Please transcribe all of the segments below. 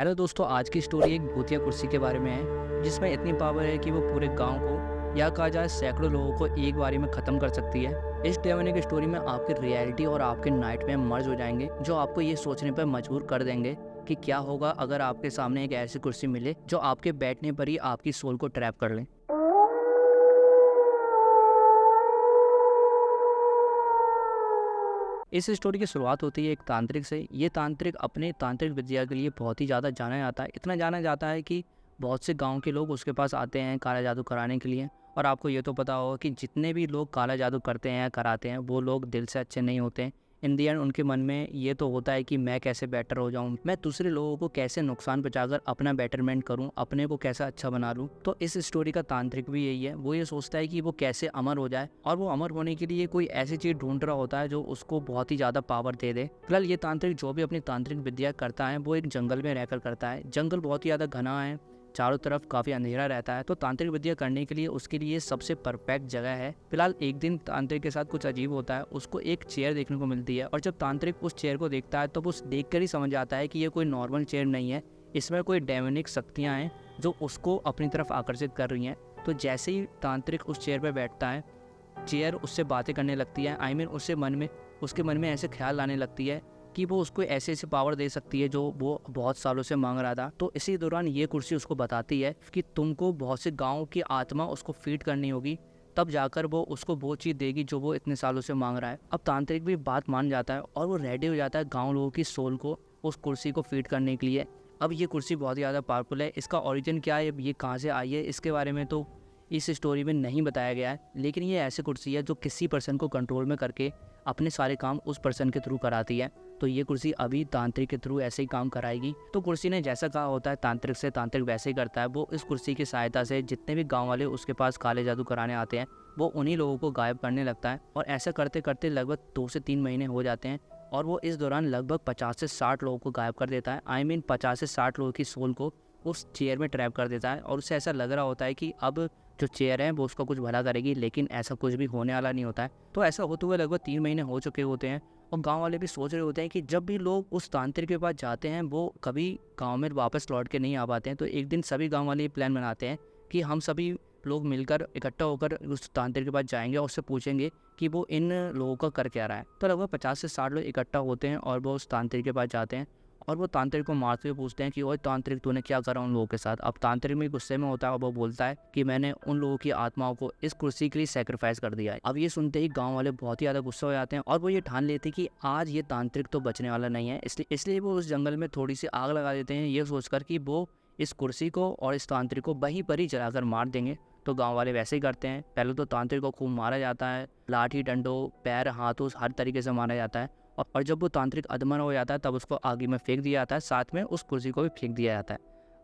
Hello दोस्तों, आज की स्टोरी एक भूतिया कुर्सी के बारे में है जिसमें इतनी पावर है कि वो पूरे गांव को या कहा जाए सैकड़ों लोगों को एक बारी में ख़त्म कर सकती है। इस डेमोनिक स्टोरी में आपकी रियलिटी और आपके नाइट में मर्ज हो जाएंगे, जो आपको ये सोचने पर मजबूर कर देंगे कि क्या होगा अगर आपके सामने एक ऐसी कुर्सी मिले जो आपके बैठने पर ही आपकी सोल को ट्रैप कर ले। इस स्टोरी की शुरुआत होती है एक तांत्रिक से। ये तांत्रिक अपने तांत्रिक विद्या के लिए बहुत ही ज़्यादा जाना जाता है। इतना जाना जाता है कि बहुत से गांव के लोग उसके पास आते हैं काला जादू कराने के लिए। और आपको ये तो पता होगा कि जितने भी लोग काला जादू करते हैं या कराते हैं वो लोग दिल से अच्छे नहीं होते हैं। इन दी एंड उनके मन में ये तो होता है कि मैं कैसे बेटर हो जाऊं, मैं दूसरे लोगों को कैसे नुकसान पहुंचाकर अपना बेटरमेंट करूं, अपने को कैसा अच्छा बना लूं। तो इस स्टोरी का तांत्रिक भी यही है। वो ये सोचता है कि वो कैसे अमर हो जाए, और वो अमर होने के लिए कोई ऐसी चीज ढूंढ रहा होता है जो उसको बहुत ही ज्यादा पावर दे दे। फिलहाल ये तांत्रिक जो भी अपनी तांत्रिक विद्या करता है वो एक जंगल में रहकर करता है। जंगल बहुत ही ज्यादा घना है, चारों तरफ काफी अंधेरा रहता है, तो तांत्रिक विद्या करने के लिए उसके लिए सबसे परफेक्ट जगह है। फिलहाल एक दिन तांत्रिक के साथ कुछ अजीब होता है। उसको एक चेयर देखने को मिलती है, और जब तांत्रिक उस चेयर को देखता है तो वो देखकर ही समझ आता है कि ये कोई नॉर्मल चेयर नहीं है, इसमें कोई डेमोनिक शक्तियाँ हैं जो उसको अपनी तरफ आकर्षित कर रही हैं। तो जैसे ही तांत्रिक उस चेयर पर बैठता है, चेयर उससे बातें करने लगती है। उसके मन में ऐसे ख्याल आने लगती है कि वो उसको ऐसे ऐसे पावर दे सकती है जो वो बहुत सालों से मांग रहा था। तो इसी दौरान ये कुर्सी उसको बताती है कि तुमको बहुत से गाँव की आत्मा उसको फीड करनी होगी, तब जाकर वो उसको वो चीज़ देगी जो वो इतने सालों से मांग रहा है। अब तांत्रिक भी बात मान जाता है और वो रेडी हो जाता है गाँव लोगों की सोल को उस कुर्सी को फीड करने के लिए। अब ये कुर्सी बहुत ही ज़्यादा पावरफुल है। इसका ओरिजिन क्या है, ये कहाँ से आई है, इसके बारे में तो इस स्टोरी में नहीं बताया गया है। लेकिन ये ऐसी कुर्सी है जो किसी पर्सन को कंट्रोल में करके अपने सारे काम उस पर्सन के थ्रू कराती है। तो ये कुर्सी अभी तांत्रिक के थ्रू ऐसे ही काम कराएगी। तो कुर्सी ने जैसा कहा होता है तांत्रिक से, तांत्रिक वैसे ही करता है। वो इस कुर्सी की सहायता से जितने भी गांव वाले उसके पास काले जादू कराने आते हैं वो उन्हीं लोगों को गायब करने लगता है। और ऐसा करते करते लगभग 2 से 3 महीने हो जाते हैं, और वो इस दौरान लगभग 50 से 60 लोगों को गायब कर देता है। 50 से 60 लोगों की सोल को उस चेयर में ट्रैप कर देता है। और उसे ऐसा लग रहा होता है कि अब जो चेयर है वो उसका कुछ भला करेगी, लेकिन ऐसा कुछ भी होने वाला नहीं होता है। तो ऐसा होते हुए लगभग 3 महीने हो चुके होते हैं, और गांव वाले भी सोच रहे होते हैं कि जब भी लोग उस तांत्रिक के पास जाते हैं वो कभी गांव में वापस लौट के नहीं आ पाते हैं। तो एक दिन सभी गांव वाले ये प्लान बनाते हैं कि हम सभी लोग मिलकर इकट्ठा होकर उस तांत्रिक के पास जाएंगे और उससे पूछेंगे कि वो इन लोगों का कर क्या रहा है। तो लगभग 50 से 60 लोग इकट्ठा होते हैं और वो उस तांत्रिक के पास जाते हैं, और वो तांत्रिक को मारते हुए पूछते हैं कि ओए तांत्रिक, तूने क्या करा उन लोगों के साथ। अब तांत्रिक में गुस्से में होता है और वो बोलता है कि मैंने उन लोगों की आत्माओं को इस कुर्सी के लिए सेक्रीफाइस कर दिया है। अब ये सुनते ही गांव वाले बहुत ही ज़्यादा गुस्सा हो जाते हैं, और वो ये ठान लेते हैं कि आज ये तांत्रिक तो बचने वाला नहीं है। इसलिए वो उस जंगल में थोड़ी सी आग लगा देते हैं, ये सोचकर कि वो इस कुर्सी को और इस तांत्रिक को वहीं पर ही जलाकर मार देंगे। तो गांव वाले वैसे ही करते हैं। पहले तो तांत्रिक को खूब मारा जाता है, लाठी डंडों पैर हाथों हर तरीके से मारा जाता है। और जब वो तांत्रिक अधमरा हो जाता है तब उसको आगे में फेंक दिया जाता है, साथ में उस कुर्सी को भी फेंक दिया जाता है।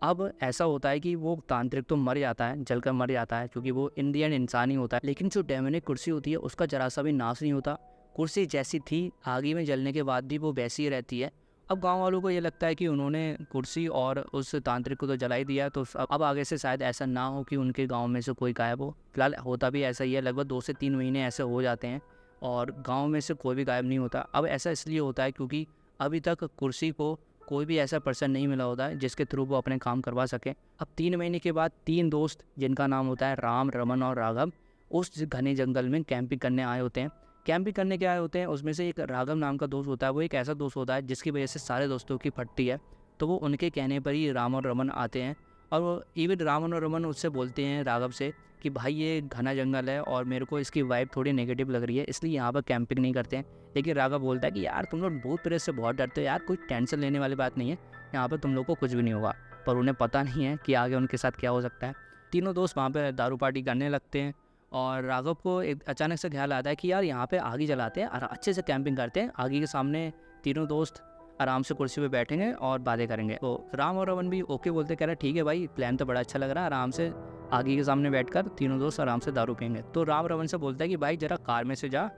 अब ऐसा होता है कि वो तांत्रिक तो मर जाता है, जलकर मर जाता है, क्योंकि वो इन दी एंड इंसान ही होता है। लेकिन जो डेमोनिक कुर्सी होती है उसका जरा सा भी नाश नहीं होता। कुर्सी जैसी थी आगे में जलने के बाद भी वो वैसी ही रहती है। अब गांव वालों को ये लगता है कि उन्होंने कुर्सी और उस तांत्रिक को तो जला ही दिया, तो अब आगे से शायद ऐसा ना हो कि उनके गांव में से कोई गायब हो। फिलहाल होता भी ऐसा ही है। लगभग 2 से 3 महीने ऐसे हो जाते हैं और गांव में से कोई भी गायब नहीं होता। अब ऐसा इसलिए होता है क्योंकि अभी तक कुर्सी को कोई भी ऐसा पर्सन नहीं मिला होता है जिसके थ्रू वो अपने काम करवा सके। अब 3 महीने के बाद 3 दोस्त, जिनका नाम होता है राम, रमन और राघव, उस घने जंगल में कैंपिंग करने आए होते हैं। कैंपिंग करने के आए होते हैं, उसमें से एक राघव नाम का दोस्त होता है। वो एक ऐसा दोस्त होता है जिसकी वजह से सारे दोस्तों की फटती है। तो वो उनके कहने पर ही राम और रमन आते हैं, और वो इवन राम और रमन उससे बोलते हैं राघव से कि भाई ये घना जंगल है और मेरे को इसकी वाइब थोड़ी नेगेटिव लग रही है, इसलिए यहाँ पर कैंपिंग नहीं करते हैं। लेकिन राघव बोलता है कि यार तुम लोग भूत प्रेत से बहुत डरते हो यार, कोई टेंशन लेने वाली बात नहीं है, यहाँ पर तुम लोग को कुछ भी नहीं होगा। पर उन्हें पता नहीं है कि आगे उनके साथ क्या हो सकता है। तीनों दोस्त वहाँ पर दारू पार्टी करने लगते हैं, और राघव को एक अचानक से ख्याल आता है कि यार यहाँ पे आग जलाते हैं और अच्छे से कैंपिंग करते हैं। आगे के सामने तीनों दोस्त आराम से कुर्सी पे बैठेंगे और बातें करेंगे। तो राम और रमन भी ओके बोलते, कह रहे ठीक है भाई, प्लान तो बड़ा अच्छा लग रहा है। आराम से आगे के सामने बैठकर तीनों दोस्त आराम से दारू पियेंगे। तो राम रमन से बोलता है कि भाई जरा कार में से जा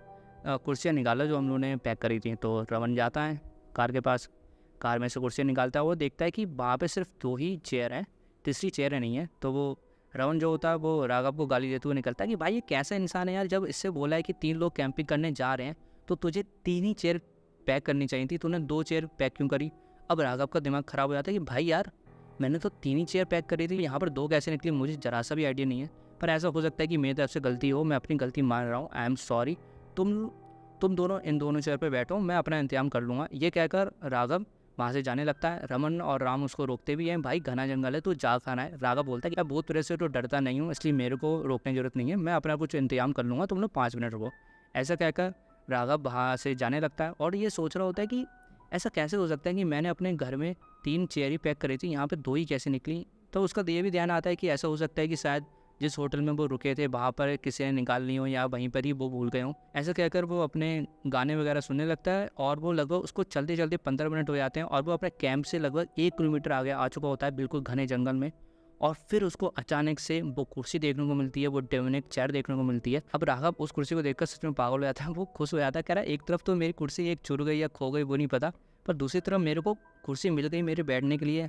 कुर्सियाँ निकालो जो हम लोगों ने पैक करी थी। तो रमन जाता है कार के पास, कार में से कुर्सियाँ निकालता है। वो देखता है कि वहाँ पर सिर्फ 2 ही चेयर हैं, तीसरी चेयर नहीं है। तो वो रमन जो होता है वो राघव को गाली देते हुए निकलता है कि भाई ये कैसा इंसान है यार, जब इससे बोला है कि 3 लोग कैंपिंग करने जा रहे हैं तो तुझे 3 ही चेयर पैक करनी चाहिए थी, तूने 2 चेयर पैक क्यों करी। अब राघव का दिमाग ख़राब हो जाता है कि भाई यार, मैंने तो 3 ही चेयर पैक करी थी, यहाँ पर 2 कैसे निकली, मुझे ज़रा सा भी आइडिया नहीं है। पर ऐसा हो सकता है कि मेरी तरफ से गलती हो, मैं अपनी गलती मान रहा हूँ, आई एम सॉरी। तुम दोनों इन दोनों चेयर पे बैठो, मैं अपना इंतज़ाम कर लूँगा। ये कहकर राघव वहाँ से जाने लगता है। रमन और राम उसको रोकते भी हैं, भाई घना जंगल है, तू जा खाना है। राघव बोलता है कि मैं भूत प्रेत से तो डरता नहीं हूँ, इसलिए मेरे को रोकने की ज़रूरत नहीं है, मैं अपना कुछ इंतजाम कर लूँगा, तुम लोग 5 मिनट रुको। ऐसा कहकर राघव वहाँ से जाने लगता है और ये सोच रहा होता है कि ऐसा कैसे हो सकता है कि मैंने अपने घर में 3 चेयर ही पैक करी थी, यहाँ पे 2 ही कैसे निकली। तो उसका ये भी ध्यान आता है कि ऐसा हो सकता है कि शायद जिस होटल में वो रुके थे वहाँ पर किसी ने निकाल ली हो या वहीं पर ही वो भूल गए हों। ऐसा कहकर वो अपने गाने वगैरह सुनने लगता है और वो लगभग उसको चलते चलते 15 मिनट हो जाते हैं और वो अपने कैंप से लगभग 1 किलोमीटर आगे आ चुका होता है, बिल्कुल घने जंगल में। और फिर उसको अचानक से वो कुर्सी देखने को मिलती है, वो डेमोनिक चेयर देखने को मिलती है। अब राघव उस कुर्सी को देखकर सच में पागल हो जाता है, वो खुश हो जाता है, कह रहा है एक तरफ तो मेरी कुर्सी एक चुर गई या खो गई वो नहीं पता, पर दूसरी तरफ मेरे को कुर्सी मिल गई मेरे बैठने के लिए।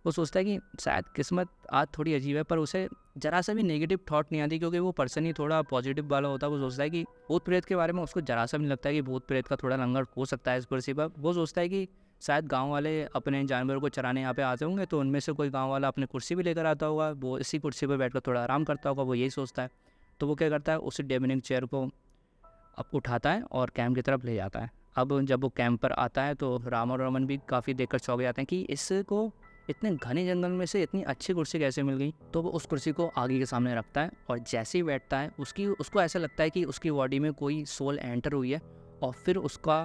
वो सोचता है कि शायद किस्मत आज थोड़ी अजीब है, पर उसे ज़रा सा भी नेगेटिव थॉट नहीं आती क्योंकि वो पर्सन ही थोड़ा पॉजिटिव वाला होता है। वो सोचता है कि भूत प्रेत के बारे में उसको ज़रा सा भी नहीं लगता है कि भूत प्रेत का थोड़ा लंगर हो सकता है इस कुर्सी पर। वो सोचता है कि शायद गांव वाले अपने जानवरों को चराने यहाँ पे आते होंगे, तो उनमें से कोई गांव वाला अपनी कुर्सी भी लेकर आता होगा, वो इसी कुर्सी पर बैठकर थोड़ा आराम करता होगा, वो यही सोचता है। तो वो क्या करता है, उसी डेमनिक चेयर को अब उठाता है और कैंप की तरफ ले जाता है। अब जब वो कैंप पर आता है तो राम और रमन भी काफ़ी देखकर चौंक जाते हैं कि इसको इतने घने जंगल में से इतनी अच्छी कुर्सी कैसे मिल गई। तो वो उस कुर्सी को आगे के सामने रखता है और जैसे ही बैठता है उसको ऐसा लगता है कि उसकी बॉडी में कोई सोल एंटर हुई है और फिर उसका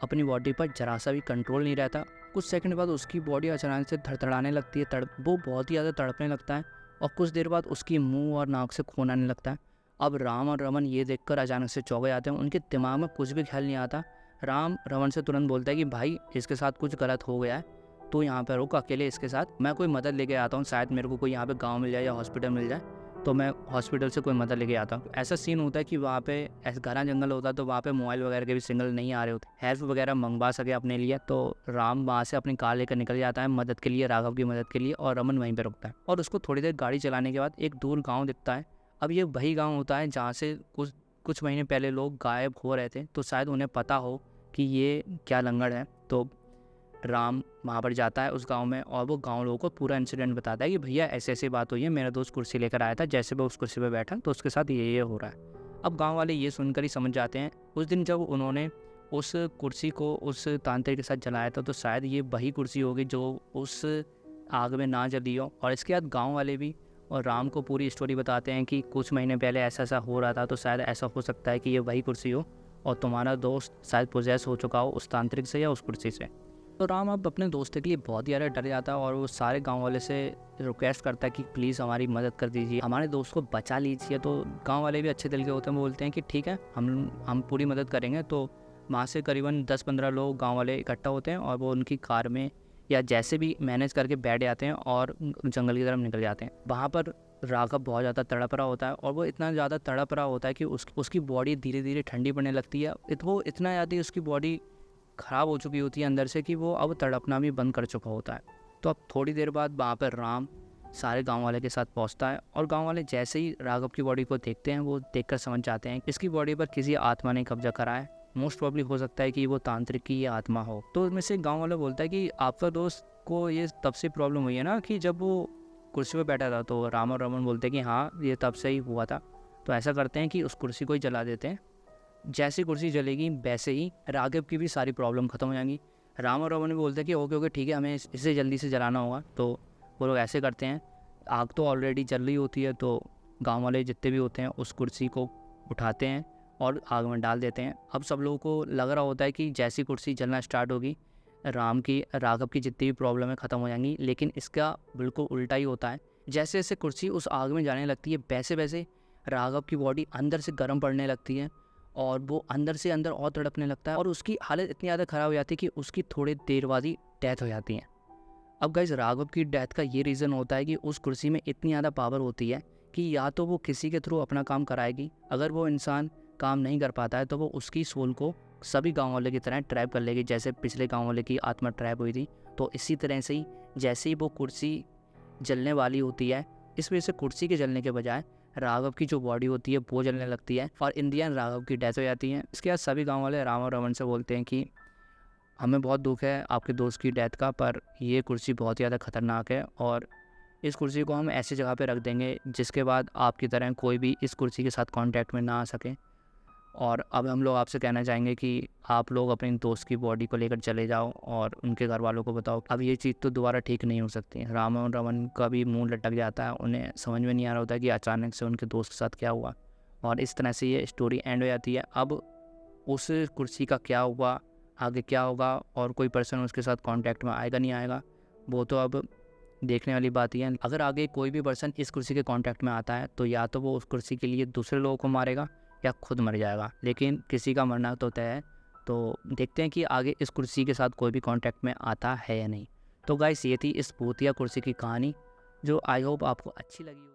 अपनी बॉडी पर जरा सा भी कंट्रोल नहीं रहता। कुछ सेकंड बाद उसकी बॉडी अचानक से धड़धड़ाने लगती है, वो बहुत ही ज़्यादा तड़पने लगता है और कुछ देर बाद उसकी मुंह और नाक से खून आने लगता है। अब राम और रमन ये देखकर अचानक से चौंक जाते हैं, उनके दिमाग में कुछ भी ख्याल नहीं आता। राम रमन से तुरंत बोलता है कि भाई इसके साथ कुछ गलत हो गया है, तो यहाँ पर रुक अकेले इसके साथ, मैं कोई मदद लेके आता हूँ, शायद मेरे को कोई यहाँ पे गांव मिल जाए या हॉस्पिटल मिल जाए, तो मैं हॉस्पिटल से कोई मदद लेके आता हूँ। ऐसा सीन होता है कि वहाँ पे ऐसा घना जंगल होता है, तो वहाँ पे मोबाइल वगैरह के भी सिग्नल नहीं आ रहे होते, हेल्प वगैरह मंगवा सके अपने लिए। तो राम वहाँ से अपनी कार लेकर निकल जाता है मदद के लिए, राघव की मदद के लिए, और रमन वहीं पर रुकता है। और उसको थोड़ी देर गाड़ी चलाने के बाद एक दूर गाँव दिखता है। अब ये वही गाँव होता है जहाँ से कुछ महीने पहले लोग गायब हो रहे थे, तो शायद उन्हें पता हो कि ये क्या लंगड़ है। तो राम वहाँ पर जाता है उस गांव में और वो गांव लोगों को पूरा इंसिडेंट बताता है कि भैया ऐसे ऐसी बात हुई है, मेरा दोस्त कुर्सी लेकर आया था, जैसे वो उस कुर्सी पर बैठा तो उसके साथ ये हो रहा है। अब गांव वाले ये सुनकर ही समझ जाते हैं। उस दिन जब उन्होंने उस कुर्सी को उस तांत्रिक के साथ जलाया था, तो शायद ये वही कुर्सी होगी जो उस आग में ना जली हो। और इसके बाद गाँव वाले भी और राम को पूरी स्टोरी बताते हैं कि कुछ महीने पहले ऐसा ऐसा हो रहा था, तो शायद ऐसा हो सकता है कि ये वही कुर्सी हो और तुम्हारा दोस्त शायद पोजेस हो चुका हो उस तांत्रिक से या उस कुर्सी से। तो राम अब अपने दोस्त के लिए बहुत ही ज़्यादा डर जाता है और वो सारे गांव वाले से रिक्वेस्ट करता है कि प्लीज़ हमारी मदद कर दीजिए, हमारे दोस्त को बचा लीजिए। तो गांव वाले भी अच्छे दिल के होते हैं, वो बोलते हैं कि ठीक है, हम पूरी मदद करेंगे। तो वहाँ से करीबन 10-15 लोग गांव वाले इकट्ठा होते हैं और वो उनकी कार में या जैसे भी मैनेज करके बैठ जाते हैं और जंगल की तरफ निकल जाते हैं। वहाँ पर राघव बहुत ज़्यादा तड़प रहा होता है और वो इतना ज़्यादा तड़प रहा होता है कि उसकी बॉडी धीरे धीरे ठंडी पड़ने लगती है। वो इतना ज़्यादा उसकी बॉडी ख़राब हो चुकी होती है अंदर से कि वो अब तड़पना भी बंद कर चुका होता है। तो अब थोड़ी देर बाद वहाँ पर राम सारे गांव वाले के साथ पहुँचता है और गांव वाले जैसे ही राघव की बॉडी को देखते हैं, वो देखकर समझ जाते हैं इसकी बॉडी पर किसी आत्मा ने कब्जा करा है। मोस्ट प्रॉब्ली हो सकता है कि वो तांत्रिक की ये आत्मा हो। तो उसमें से गाँव वाला बोलता है कि आपका दोस्त को ये तब से प्रॉब्लम हुई है ना कि जब वो कुर्सी पर बैठा था। तो राम और रमन बोलते हैं कि हाँ, ये तब से ही हुआ था। तो ऐसा करते हैं कि उस कुर्सी को ही जला देते हैं। जैसी कुर्सी जलेगी वैसे ही राघव की भी सारी प्रॉब्लम ख़त्म हो जाएंगी। राम और रमन भी बोलते हैं कि ओके ठीक है, हमें इसे जल्दी से जलाना होगा। तो वो लोग ऐसे करते हैं। आग तो ऑलरेडी जल रही होती है, तो गांव वाले जितने भी होते हैं उस कुर्सी को उठाते हैं और आग में डाल देते हैं। अब सब लोगों को लग रहा होता है कि जैसी कुर्सी जलना स्टार्ट होगी, राघव की जितनी भी प्रॉब्लम है ख़त्म हो जाएंगी। लेकिन इसका बिल्कुल उल्टा ही होता है। जैसे जैसे कुर्सी उस आग में जाने लगती है, वैसे वैसे राघव की बॉडी अंदर से गर्म पड़ने लगती है और वो अंदर से अंदर और तड़पने लगता है और उसकी हालत इतनी ज़्यादा ख़राब हो जाती है कि उसकी थोड़ी देर बाद ही डेथ हो जाती है। अब गाइस, राघव की डेथ का ये रीज़न होता है कि उस कुर्सी में इतनी ज़्यादा पावर होती है कि या तो वो किसी के थ्रू अपना काम कराएगी, अगर वो इंसान काम नहीं कर पाता है तो वो उसकी सोल को सभी गाँव वाले की तरह ट्रैप कर लेगी, जैसे पिछले गाँव वाले की आत्मा ट्रैप हुई थी। तो इसी तरह से ही जैसे ही वो कुर्सी जलने वाली होती है, इस वजह से कुर्सी के जलने के बजाय राघव की जो बॉडी होती है वो जलने लगती है और इन दी एंड राघव की डेथ हो जाती है। इसके बाद सभी गांव वाले राम और रमन से बोलते हैं कि हमें बहुत दुःख है आपके दोस्त की डेथ का, पर ये कुर्सी बहुत ही ज़्यादा ख़तरनाक है और इस कुर्सी को हम ऐसी जगह पे रख देंगे जिसके बाद आपकी तरह कोई भी इस कुर्सी के साथ कॉन्टैक्ट में ना आ सके। और अब हम लोग आपसे कहना चाहेंगे कि आप लोग अपने दोस्त की बॉडी को लेकर चले जाओ और उनके घर वालों को बताओ। अब ये चीज़ तो दोबारा ठीक नहीं हो सकती। राम और रमन का भी मुँह लटक जाता है, उन्हें समझ में नहीं आ रहा होता कि अचानक से उनके दोस्त के साथ क्या हुआ और इस तरह से ये स्टोरी एंड हो जाती है। अब उस कुर्सी का क्या हुआ, आगे क्या होगा और कोई पर्सन उसके साथ कॉन्टैक्ट में आएगा नहीं आएगा, वो तो अब देखने वाली बात ही है। अगर आगे कोई भी पर्सन इस कुर्सी के कॉन्टैक्ट में आता है तो या तो वो उस कुर्सी के लिए दूसरे लोगों को मारेगा या खुद मर जाएगा, लेकिन किसी का मरना तो तय है। तो देखते हैं कि आगे इस कुर्सी के साथ कोई भी कॉन्टैक्ट में आता है या नहीं। तो गाइस ये थी इस भूतिया कुर्सी की कहानी, जो आई होप आपको अच्छी लगी हो।